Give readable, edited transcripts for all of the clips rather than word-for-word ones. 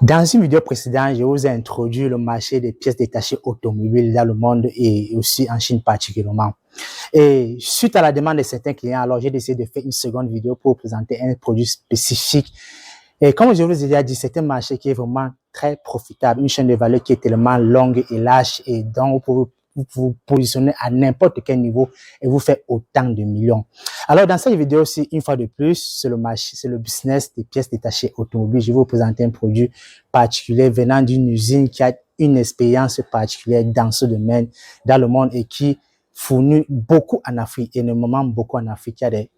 Dans une vidéo précédente, je vous ai introduit le marché des pièces détachées automobiles dans le monde et aussi en Chine particulièrement. Et suite à la demande de certains clients, alors j'ai décidé de faire une seconde vidéo pour présenter un produit spécifique. Et comme je vous ai déjà dit, c'est un marché qui est vraiment très profitable, une chaîne de valeur qui est tellement longue et large et dont vous vous positionnez à n'importe quel niveau et vous faites autant de millions. Alors, dans cette vidéo aussi, une fois de plus, c'est le marché, c'est le business des pièces détachées automobiles. Je vais vous présenter un produit particulier venant d'une usine qui a une expérience particulière dans ce domaine, dans le monde et qui fournit beaucoup en Afrique, énormément beaucoup en Afrique. Il y a des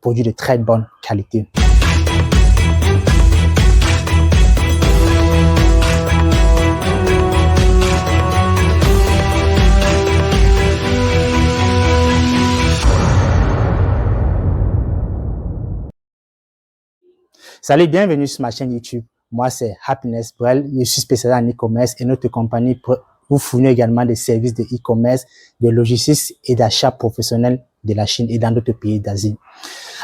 produits de très bonne qualité. Salut, bienvenue sur ma chaîne YouTube. Moi, c'est Happiness Brel. Je suis spécialisé en e-commerce et notre compagnie vous fournit également des services de e-commerce, de logistique et d'achat professionnel de la Chine et dans d'autres pays d'Asie.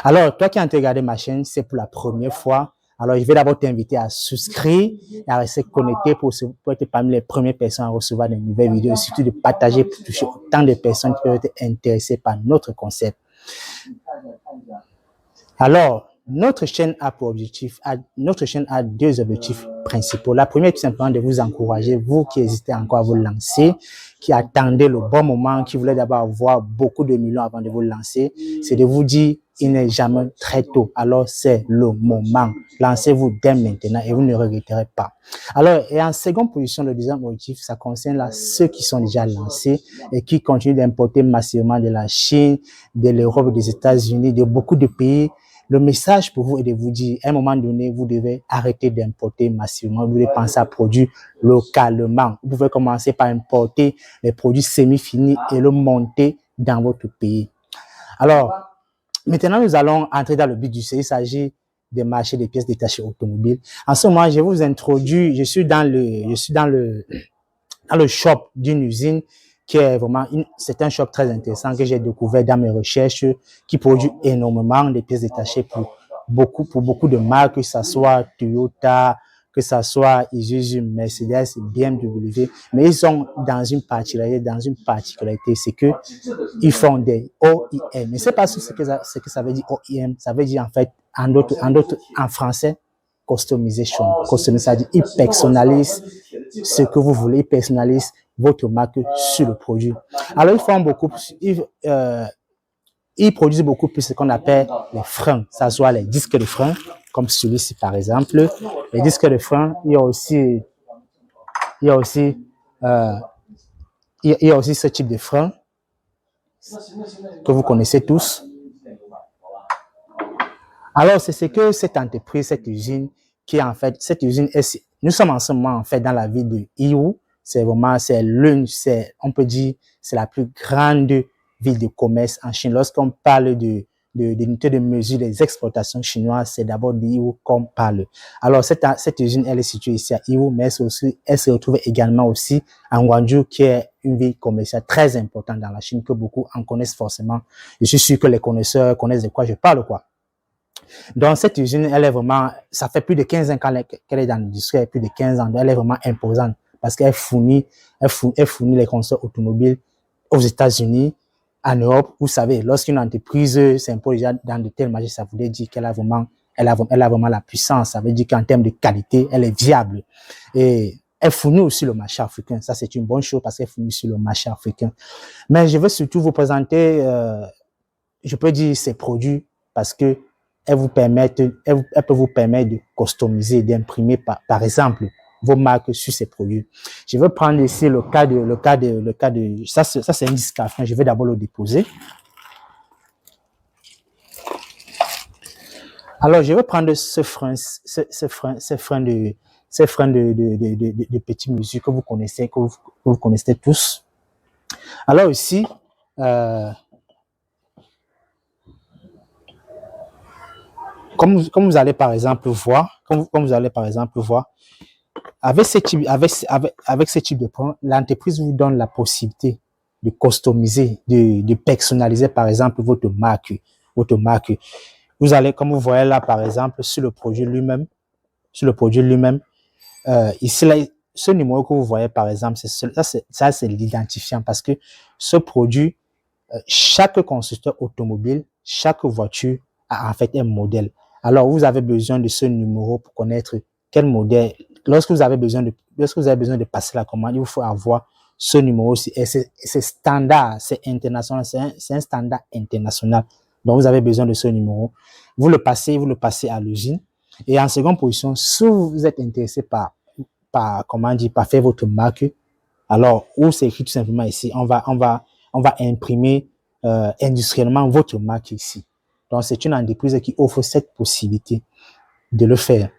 Alors, toi qui as regardé ma chaîne, c'est pour la première fois. Alors, je vais d'abord t'inviter à souscrire et à rester connecté pour être parmi les premières personnes à recevoir de nouvelles vidéos et surtout de partager pour toucher autant de personnes qui peuvent être intéressées par notre concept. Alors, notre chaîne a deux objectifs principaux. La première est tout simplement de vous encourager, vous qui hésitez encore à vous lancer, qui attendez le bon moment, qui voulez d'abord avoir beaucoup de millions avant de vous lancer, c'est de vous dire, il n'est jamais très tôt. Alors, c'est le moment. Lancez-vous dès maintenant et vous ne regretterez pas. Alors, et en seconde position, le deuxième objectif, ça concerne ceux qui sont déjà lancés et qui continuent d'importer massivement de la Chine, de l'Europe, des États-Unis, de beaucoup de pays. Le message pour vous est de vous dire, à un moment donné, vous devez arrêter d'importer massivement. Vous devez penser à produire localement. Vous pouvez commencer par importer les produits semi-finis et le monter dans votre pays. Alors, maintenant, nous allons entrer dans le but du sujet. Il s'agit des marchés des pièces détachées automobiles. En ce moment, je vous introduis, je suis dans le shop d'une usine qui est vraiment c'est un shop très intéressant que j'ai découvert dans mes recherches, qui produit énormément de pièces détachées pour beaucoup de marques, que ce soit Toyota, que ce soit Isuzu, Mercedes, BMW, mais ils sont dans une particularité, c'est que ils font des OEM. Mais c'est pas ce que ça veut dire OEM, ça veut dire en fait en français customization. C'est-à-dire ils personnalisent ce que vous voulez, ils personnalisent votre marque sur le produit. Alors, ils produisent beaucoup plus ce qu'on appelle les freins, ça soit les disques de frein, comme celui-ci par exemple. Les disques de frein, il y a aussi ce type de frein que vous connaissez tous. Alors, c'est ce que cette entreprise, cette usine, nous sommes en ce moment en fait dans la ville de Yiwu. On peut dire, c'est la plus grande ville de commerce en Chine. Lorsqu'on parle d'unité de mesure des exportations chinoises, c'est d'abord de Yiwu qu'on parle. Alors, cette usine, elle est située ici à Yiwu, mais elle se retrouve également aussi à Guangzhou, qui est une ville commerciale très importante dans la Chine, que beaucoup en connaissent forcément. Je suis sûr que les connaisseurs connaissent de quoi je parle, quoi. Donc, cette usine, elle est vraiment, ça fait plus de 15 ans qu'elle est dans l'industrie, plus de 15 ans, elle est vraiment imposante parce qu'elle fournit les constructeurs automobiles aux États-Unis, en Europe. Vous savez, lorsqu'une entreprise s'impose déjà dans de tels marchés, ça voudrait dire qu'elle a vraiment la puissance. Ça veut dire qu'en termes de qualité, elle est viable. Et elle fournit aussi le marché africain. Ça, c'est une bonne chose parce qu'elle fournit sur le marché africain. Mais je veux surtout vous présenter, je peux dire ces produits parce que elle peut vous permettre de customiser, d'imprimer par exemple vos marques sur ces produits. Je vais prendre ici le cas de ça c'est un disque à frein. Je vais d'abord le déposer. Alors je vais prendre ce frein de petite mesure que vous connaissez tous. Alors ici comme vous allez par exemple voir, avec ce type de point, l'entreprise vous donne la possibilité de customiser, de personnaliser par exemple votre marque. Vous allez, comme vous voyez là par exemple, sur le produit lui-même, Ici, là, ce numéro que vous voyez, par exemple, ça, c'est l'identifiant parce que ce produit, chaque constructeur automobile, chaque voiture a en fait un modèle. Alors, vous avez besoin de ce numéro pour connaître quel modèle. Lorsque vous avez besoin de passer la commande, il vous faut avoir ce numéro aussi. Et c'est standard, c'est international, c'est un standard international. Donc, vous avez besoin de ce numéro. Vous le passez à l'usine. Et en seconde position, si vous êtes intéressé par faire votre marque, alors, où c'est écrit tout simplement ici, on va imprimer industriellement votre marque ici. Donc, c'est une entreprise qui offre cette possibilité de le faire.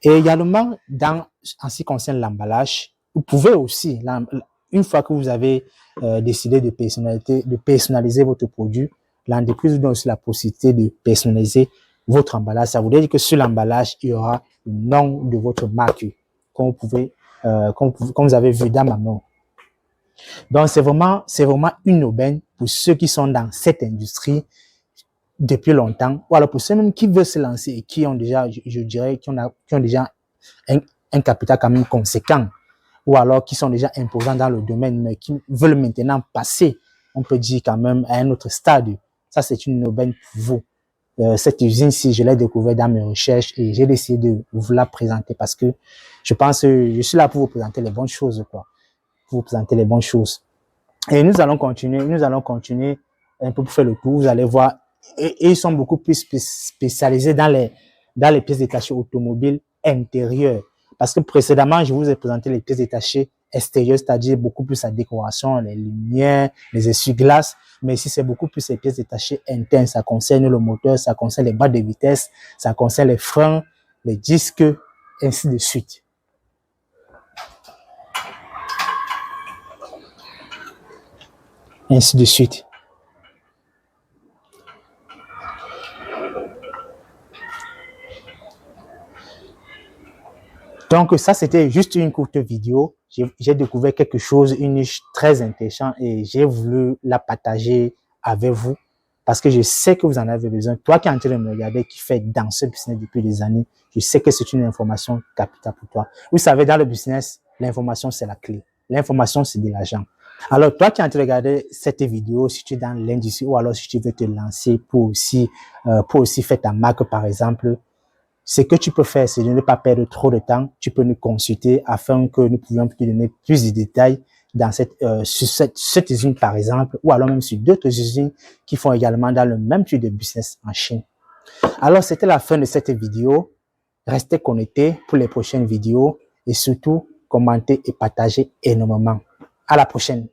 Et également, en ce qui concerne l'emballage, vous pouvez aussi, une fois que vous avez décidé de personnaliser votre produit, l'entreprise vous donne aussi la possibilité de personnaliser votre emballage. Ça veut dire que sur l'emballage, il y aura le nom de votre marque, comme vous avez vu dans ma main. Donc, c'est vraiment une aubaine pour ceux qui sont dans cette industrie depuis longtemps, ou alors pour ceux même qui veulent se lancer et qui ont déjà, je dirais, qui ont déjà un capital quand même conséquent, ou alors qui sont déjà imposants dans le domaine, mais qui veulent maintenant passer, on peut dire quand même, à un autre stade. Ça, c'est une aubaine pour vous. Cette usine-ci, je l'ai découvert dans mes recherches et j'ai décidé de vous la présenter parce que je pense que je suis là pour vous présenter les bonnes choses, quoi. Pour vous présenter les bonnes choses. Et nous allons continuer un peu pour faire le tour. Vous allez voir, et ils sont beaucoup plus spécialisés dans les pièces détachées automobiles intérieures. Parce que précédemment, je vous ai présenté les pièces détachées extérieures, c'est-à-dire beaucoup plus la décoration, les lumières, les essuie-glaces. Mais ici, c'est beaucoup plus les pièces détachées internes. Ça concerne le moteur, ça concerne les barres de vitesse, ça concerne les freins, les disques, ainsi de suite. Ainsi de suite. Donc, ça, c'était juste une courte vidéo. J'ai découvert quelque chose, une niche très intéressante et j'ai voulu la partager avec vous parce que je sais que vous en avez besoin. Toi qui es en train de me regarder, qui fait dans ce business depuis des années, je sais que c'est une information capitale pour toi. Vous savez, dans le business, l'information, c'est la clé. L'information, c'est de l'argent. Alors, toi qui es en train de regarder cette vidéo, si tu es dans l'industrie ou alors si tu veux te lancer pour aussi faire ta marque, par exemple, ce que tu peux faire, c'est de ne pas perdre trop de temps. Tu peux nous consulter afin que nous puissions te donner plus de détails dans sur cette usine, par exemple, ou alors même sur d'autres usines qui font également dans le même type de business en Chine. Alors, c'était la fin de cette vidéo. Restez connectés pour les prochaines vidéos et surtout, commentez et partagez énormément. À la prochaine.